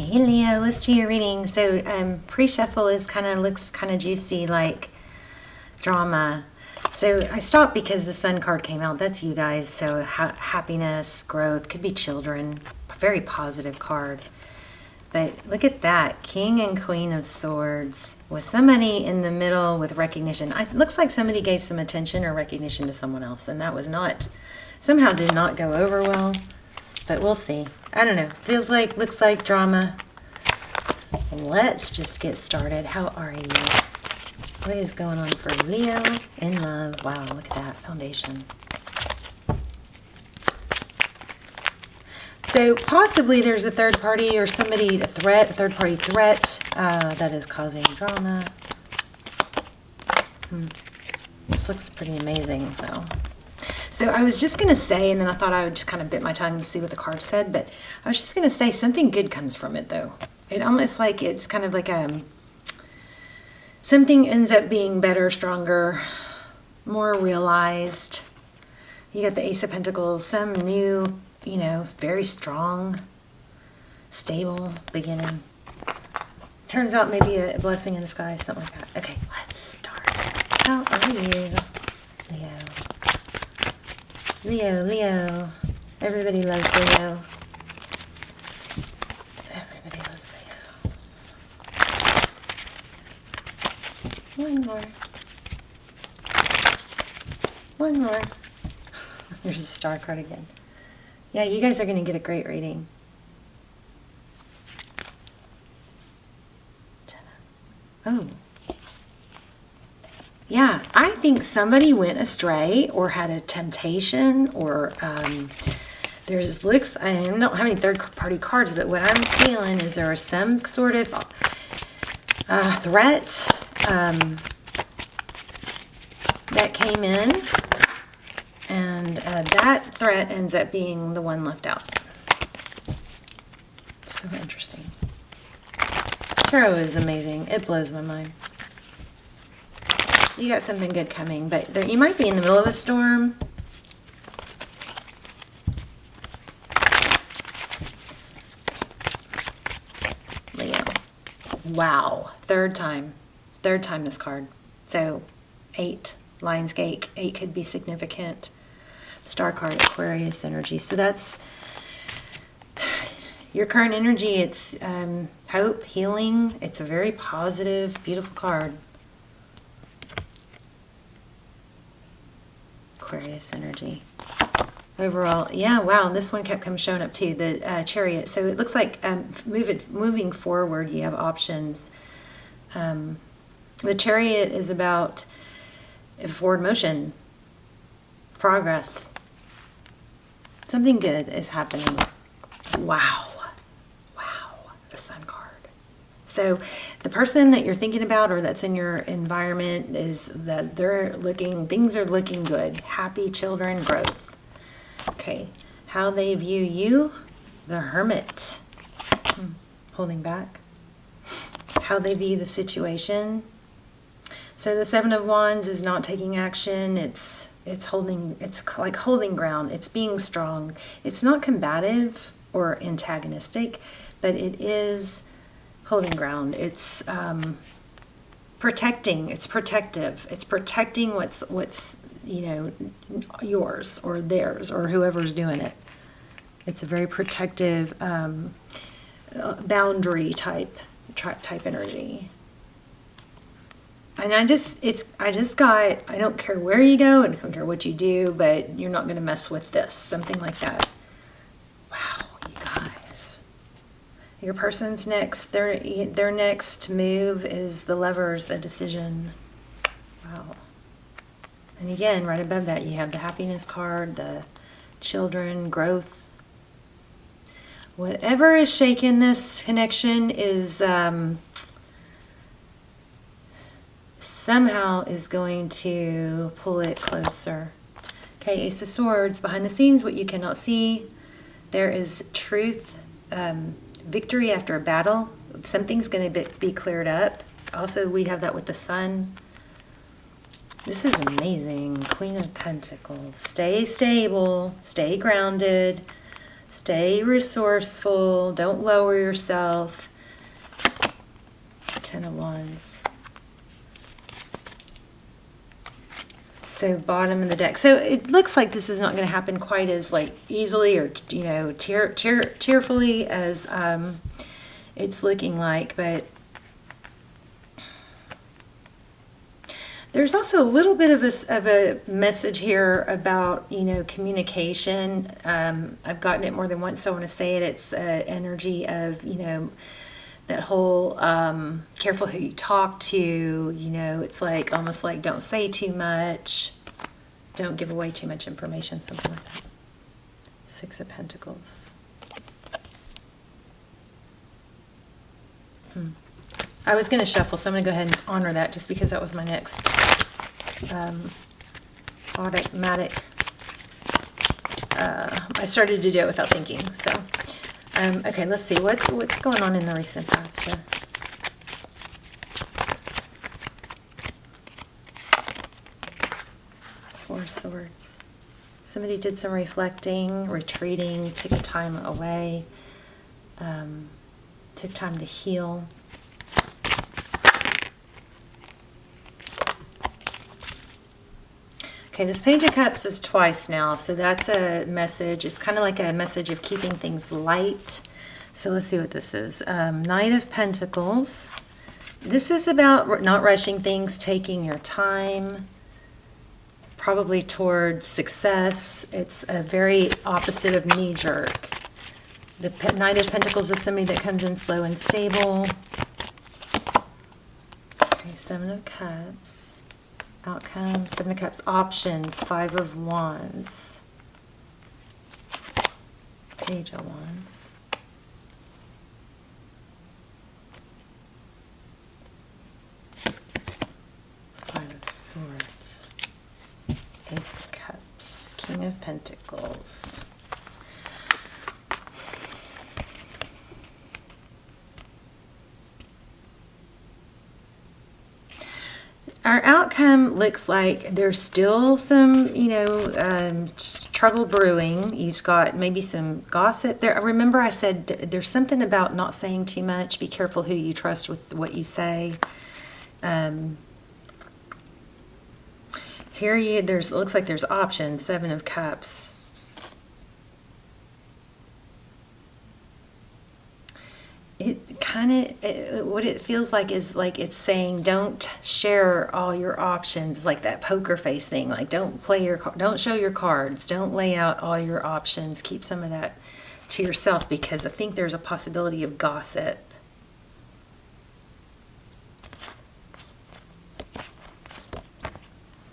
Hey Leo, let's do your reading. So pre-shuffle looks kind of juicy, like drama. So I stopped because the Sun card came out. That's you guys. So happiness, growth, could be children. Very positive card. But look at that, King and Queen of Swords with somebody in the middle with recognition. It looks like somebody gave some attention or recognition to someone else, and that was not, somehow did not go over well. But we'll see. I don't know. Looks like drama. Let's just get started. How are you? What is going on for Leo in love? Wow, look at that foundation. So possibly there's a third party or somebody, a third party threat that is causing drama. This looks pretty amazing though. So I was just going to say, and then I thought I would just kind of bit my tongue to see what the card said, but I was just going to say something good comes from it though. It almost like it's kind of like something ends up being better, stronger, more realized. You got the Ace of Pentacles, some new, very strong, stable beginning. Turns out maybe a blessing in disguise, something like that. Okay, let's start. How are you, Leo? Leo. Everybody loves Leo. Everybody loves Leo. One more. There's a star card again. Yeah, you guys are going to get a great reading. Oh. Yeah, I think somebody went astray or had a temptation or I don't have any third party cards, but what I'm feeling is there was some sort of threat that came in, and that threat ends up being the one left out. So interesting. Tarot is amazing. It blows my mind. You got something good coming, but you might be in the middle of a storm. Leo. Wow. Third time this card. So 8, Lion's Gate. 8 could be significant. Star card, Aquarius energy. So that's your current energy. It's hope, healing. It's a very positive, beautiful card. Aquarius energy. Overall, yeah, wow, this one kept showing up too, the Chariot. So it looks like moving forward, you have options. The Chariot is about forward motion, progress. Something good is happening. Wow, the Sun card. So the person that you're thinking about or that's in your environment is that things are looking good. Happy children, growth. Okay, how they view you, the Hermit. Holding back. How they view the situation. So the 7 of Wands is not taking action. It's like holding ground. It's being strong. It's not combative or antagonistic, but it is holding ground. It's protecting. It's protective. It's protecting what's yours or theirs or whoever's doing it. It's a very protective boundary type energy. And I don't care where you go and I don't care what you do, but you're not going to mess with this. Something like that. Wow, you guys. Your person's next, their next move is the Lovers, a decision. Wow. And again, right above that, you have the happiness card, the children, growth. Whatever is shaking this connection is somehow is going to pull it closer. Okay, Ace of Swords, behind the scenes, what you cannot see. There is truth, victory after a battle. Something's going to be cleared up. Also, we have that with the Sun. This is amazing. Queen of Pentacles. Stay stable, stay grounded, Stay resourceful. Don't lower yourself. 10 of Wands. So bottom of the deck. So it looks like this is not going to happen quite as like easily or, you know, cheerfully as it's looking like, but there's also a little bit of a message here about, you know, communication. I've gotten it more than once, so I want to say it. It's energy of, you know, that whole careful who you talk to, you know, it's like almost like don't say too much, don't give away too much information, something like that. 6 of Pentacles. I was going to shuffle, so I'm going to go ahead and honor that just because that was my next automatic. I started to do it without thinking, so. Okay, let's see. What's going on in the recent past here? Four Swords. Somebody did some reflecting, retreating, took time away, took time to heal. Okay, this Page of Cups is twice now, so that's a message. It's kind of like a message of keeping things light. So let's see what this is. Knight of Pentacles. This is about not rushing things, taking your time, probably toward success. It's a very opposite of knee-jerk. The Knight of Pentacles is somebody that comes in slow and stable. Okay, 7 of Cups. Outcome, 7 of Cups, options, 5 of Wands, Page of Wands, Five of Swords, Ace of Cups, King of Pentacles. Our outcome looks like there's still some, you know, trouble brewing. You've got maybe some gossip there. Remember I said there's something about not saying too much. Be careful who you trust with what you say. Here it looks like there's options, 7 of Cups. It kind of, what it feels like is like it's saying don't share all your options, like that poker face thing. Like don't show your cards, don't lay out all your options. Keep some of that to yourself because I think there's a possibility of gossip.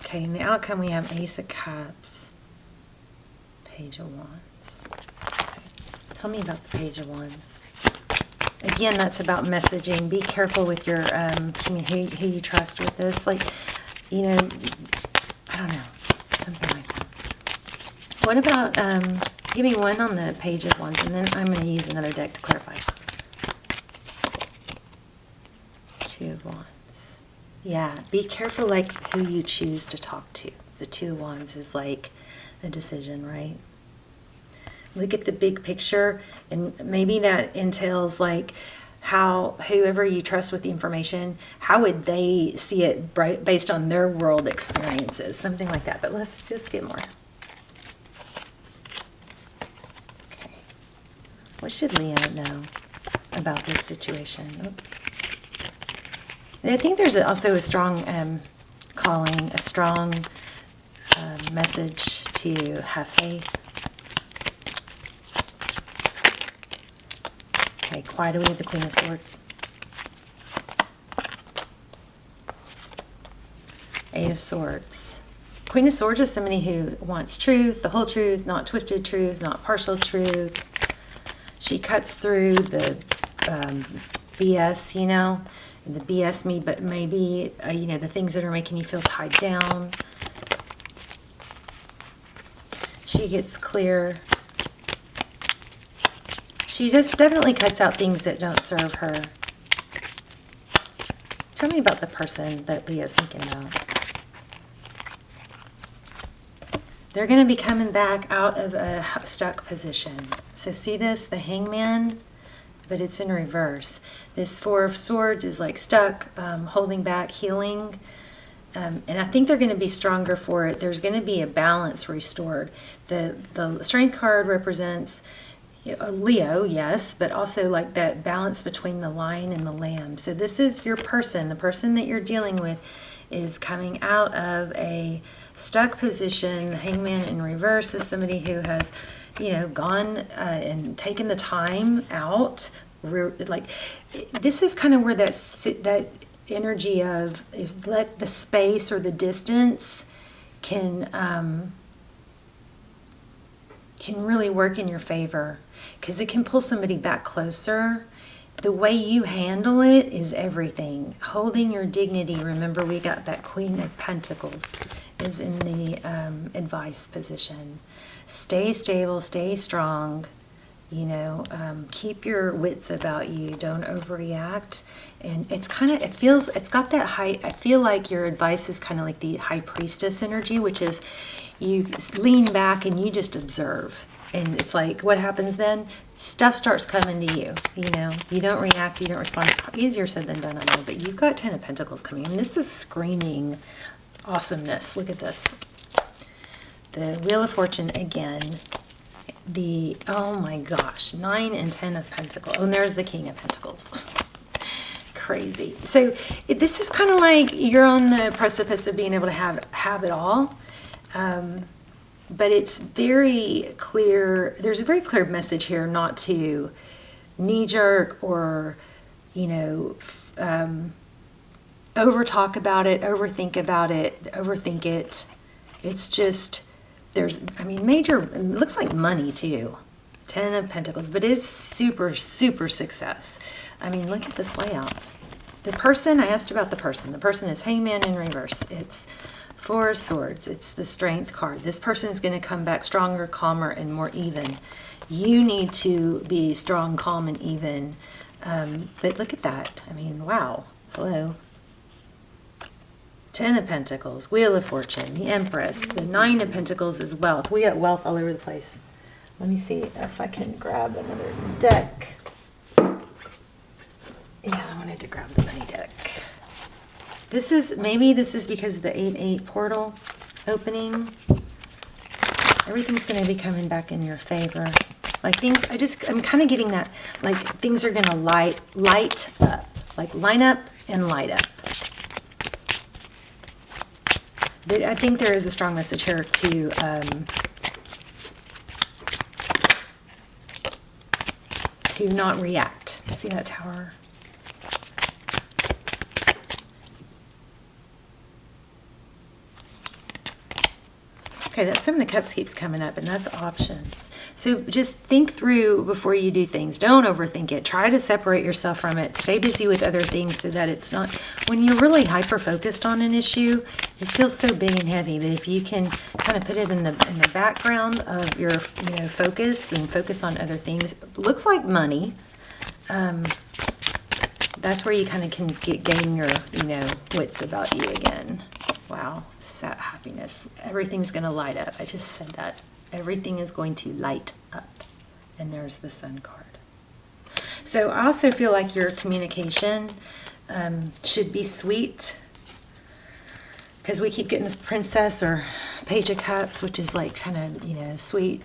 Okay, in the outcome we have Ace of Cups, Page of Wands. Okay. Tell me about the Page of Wands. Again, that's about messaging. Be careful with your who you trust with this. Like, you know, I don't know, something like that. What about, give me one on the Page of Wands, and then I'm going to use another deck to clarify. 2 of Wands. Yeah, be careful like who you choose to talk to. The 2 of Wands is like a decision, right? Look at the big picture, and maybe that entails like how whoever you trust with the information, how would they see it based on their world experiences, something like that. But let's just get more. Okay. What should Leo know about this situation? Oops. I think there's also a strong calling, a strong message to have faith. Okay, quiet away the Queen of Swords. 8 of Swords. Queen of Swords is somebody who wants truth, the whole truth, not twisted truth, not partial truth. She cuts through the BS, you know, the BS me, but maybe, you know, the things that are making you feel tied down. She gets clear. She just definitely cuts out things that don't serve her. Tell me about the person that Leo's thinking about. They're going to be coming back out of a stuck position. So see this, the Hangman, but it's in reverse. This Four of Swords is like stuck, holding back, healing. And I think they're going to be stronger for it. There's going to be a balance restored. The Strength card represents Leo, yes, but also like that balance between the lion and the lamb. So this is your person. The person that you're dealing with is coming out of a stuck position. The Hangman in reverse is somebody who has, gone and taken the time out. Like, this is kind of where that energy of let the space or the distance can really work in your favor, because it can pull somebody back closer. The way you handle it is everything. Holding your dignity. Remember, we got that Queen of Pentacles is in the advice position. Stay stable, stay strong. Keep your wits about you. Don't overreact. And it's got that high, I feel like your advice is kind of like the High Priestess energy, which is you lean back and you just observe. And it's like, what happens then? Stuff starts coming to you. You don't react, you don't respond. Easier said than done, I know, but you've got 10 of Pentacles coming. And this is screaming awesomeness. Look at this. The Wheel of Fortune again. Oh my gosh, 9 and 10 of Pentacles. Oh, and there's the King of Pentacles. Crazy. So this is kind of like you're on the precipice of being able to have it all. But it's very clear. There's a very clear message here not to knee jerk or, over talk about it, overthink it. It's just, major, it looks like money too. 10 of Pentacles, but it's super, super success. Look at this layout. The person, I asked about the person. The person is Hangman in reverse. It's Four of Swords. It's the Strength card. This person is going to come back stronger, calmer, and more even. You need to be strong, calm, and even. But look at that. Wow. Hello. 10 of Pentacles, Wheel of Fortune, the Empress. The 9 of Pentacles is wealth. We got wealth all over the place. Let me see if I can grab another deck. Yeah, I wanted to grab the money deck. Maybe this is because of the 8-8 portal opening. Everything's going to be coming back in your favor. Like I'm kind of getting that, like things are going to light up. Like line up and light up. But I think there is a strong message here to not react. See that Tower? Okay, that Seven of Cups keeps coming up, and that's options. So just think through before you do things. Don't overthink it. Try to separate yourself from it. Stay busy with other things so that it's not... When you're really hyper-focused on an issue, it feels so big and heavy. But if you can kind of put it in the background of your focus and focus on other things, it looks like money. That's where you kind of can gain your wits about you again. Wow. Happiness. Everything's going to light up. I just said that. Everything is going to light up. And there's the Sun card. So I also feel like your communication should be sweet, because we keep getting this Princess or Page of Cups, which is like kind of, sweet.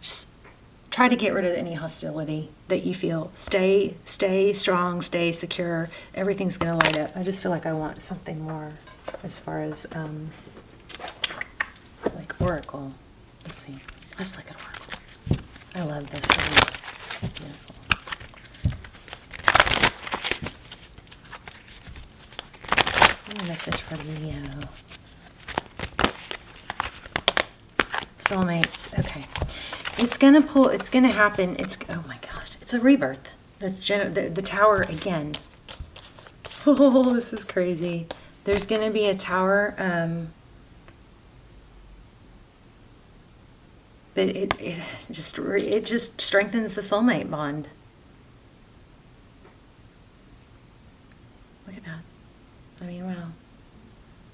Just try to get rid of any hostility that you feel. Stay strong, stay secure. Everything's going to light up. I just feel like I want something more as far as like Oracle. Let's see. Let's look at Oracle. I love this one. Beautiful. A message for Leo. Soulmates. Okay. It's gonna happen. Oh my gosh. It's a rebirth. The Tower again. Oh, this is crazy. There's going to be a Tower, but it just strengthens the soulmate bond. Look at that. Wow.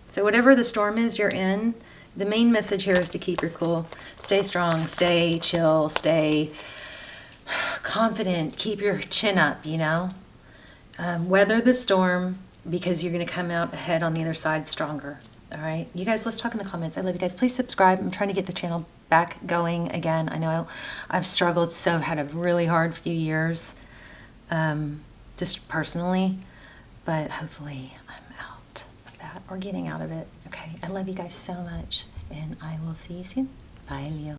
So whatever the storm is you're in, The main message here is to keep your cool. Stay strong, stay chill, stay confident. Keep your chin up, you know. Weather the storm, because you're going to come out ahead on the other side stronger. All right, you guys, let's talk in the comments. I love you guys. Please subscribe. I'm trying to get the channel back going again. I know I've struggled, so had a really hard few years, just personally, but hopefully I'm out of that, or getting out of it. Okay, I love you guys so much, and I will see you soon. Bye, Leo.